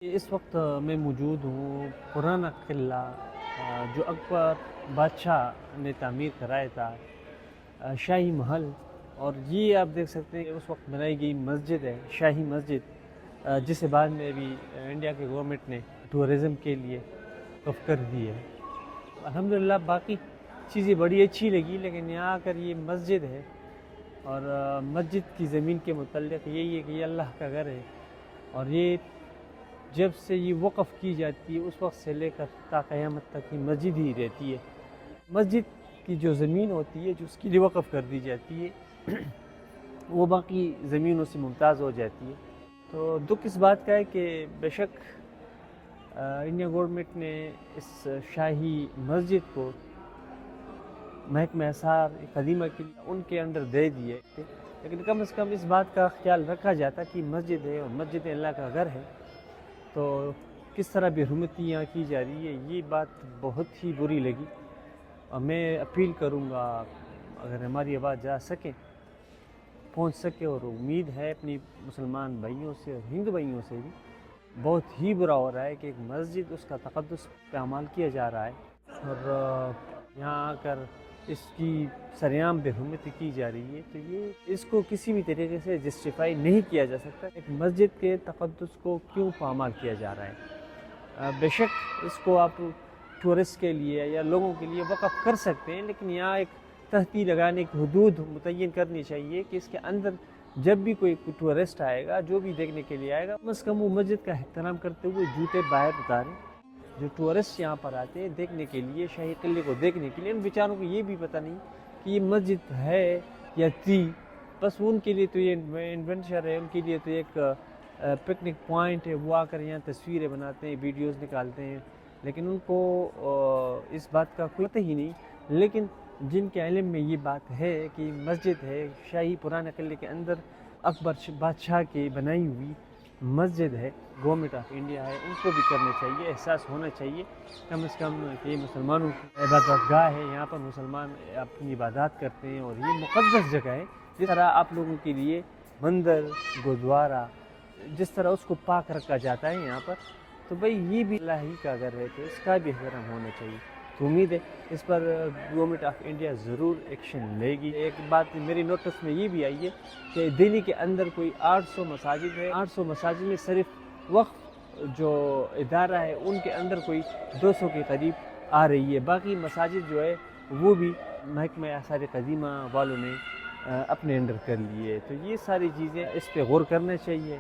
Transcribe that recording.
اس وقت میں موجود ہوں پرانا قلعہ جو اکبر بادشاہ نے تعمیر کرایا تھا، شاہی محل۔ اور یہ آپ دیکھ سکتے ہیں کہ اس وقت بنائی گئی مسجد ہے، شاہی مسجد، جسے بعد میں ابھی انڈیا کے گورنمنٹ نے ٹورزم کے لیے وقف کر دی ہے۔ الحمدللہ باقی چیزیں بڑی اچھی لگی، لیکن یہاں آ کر یہ مسجد ہے، اور مسجد کی زمین کے متعلق یہی ہے کہ یہ اللہ کا گھر ہے، اور یہ جب سے یہ وقف کی جاتی ہے اس وقت سے لے کر تا قیامت تک یہ مسجد ہی رہتی ہے۔ مسجد کی جو زمین ہوتی ہے جو اس کے لیے وقف کر دی جاتی ہے وہ باقی زمینوں سے ممتاز ہو جاتی ہے۔ تو دکھ اس بات کا ہے کہ بے شک انڈیا گورنمنٹ نے اس شاہی مسجد کو محکمہ آثار قدیمہ کے لیے ان کے انڈر دے دیے، لیکن کم از کم اس بات کا خیال رکھا جاتا کہ مسجد ہے اور مسجد اللہ کا گھر ہے، تو کس طرح بے حرمتی یہاں کی جا رہی ہے، یہ بات بہت ہی بری لگی۔ اور میں اپیل کروں گا اگر ہماری آواز جا سکے، پہنچ سکے، اور امید ہے اپنی مسلمان بھائیوں سے اور ہندو بھائیوں سے بھی، بہت ہی برا ہو رہا ہے کہ ایک مسجد اس کا تقدس پہ اعمال کیا جا رہا ہے، اور یہاں آ کر اس کی سریعام بے حرمتی کی جا رہی ہے، تو یہ اس کو کسی بھی طریقے سے جسٹیفائی نہیں کیا جا سکتا۔ ایک مسجد کے تقدس کو کیوں پامال کیا جا رہا ہے؟ بے شک اس کو آپ ٹورسٹ کے لیے یا لوگوں کے لیے وقف کر سکتے ہیں، لیکن یہاں ایک تہتی لگانے کی حدود متعین کرنی چاہیے کہ اس کے اندر جب بھی کوئی ٹورسٹ آئے گا، جو بھی دیکھنے کے لیے آئے گا، کم از کم وہ مسجد کا احترام کرتے ہوئے جوتے باہر اتاریں۔ جو ٹورسٹ یہاں پر آتے ہیں دیکھنے کے لیے، شاہی قلعے کو دیکھنے کے لیے، ان بیچاروں کو یہ بھی پتہ نہیں کہ یہ مسجد ہے یا تھی، بس ان کے لیے تو یہ ایڈونچر ہے، ان کے لیے تو ایک پکنک پوائنٹ ہے، وہ آ کر یہاں تصویریں بناتے ہیں، ویڈیوز نکالتے ہیں، لیکن ان کو اس بات کا کوئی پتہ ہی نہیں۔ لیکن جن کے علم میں یہ بات ہے کہ مسجد ہے، شاہی پرانے قلعے کے اندر اکبر بادشاہ کی بنائی ہوئی مسجد ہے، گورنمنٹ آف انڈیا ہے، ان کو بھی کرنا چاہیے، احساس ہونا چاہیے کم از کم کہ یہ مسلمانوں کی عبادت گاہ ہے، یہاں پر مسلمان اپنی عبادات کرتے ہیں، اور یہ مقدس جگہ ہے۔ جس طرح آپ لوگوں کے لیے مندر، گردوارہ، جس طرح اس کو پاک رکھا جاتا ہے یہاں پر، تو بھئی یہ بھی اللہ ہی کا گھر ہے، تو اس کا بھی احترام ہونا چاہیے۔ تو امید ہے اس پر گورنمنٹ آف انڈیا ضرور ایکشن لے گی۔ ایک بات میری نوٹس میں یہ بھی آئی ہے کہ دہلی کے اندر کوئی 800 مساجد ہے، 800 مساجد میں صرف وقف جو ادارہ ہے ان کے اندر کوئی 200 کے قریب آ رہی ہے، باقی مساجد جو ہے وہ بھی محکمہ آثار قدیمہ والوں نے اپنے انڈر کر لیے۔ تو یہ ساری چیزیں اس پہ غور کرنا چاہیے۔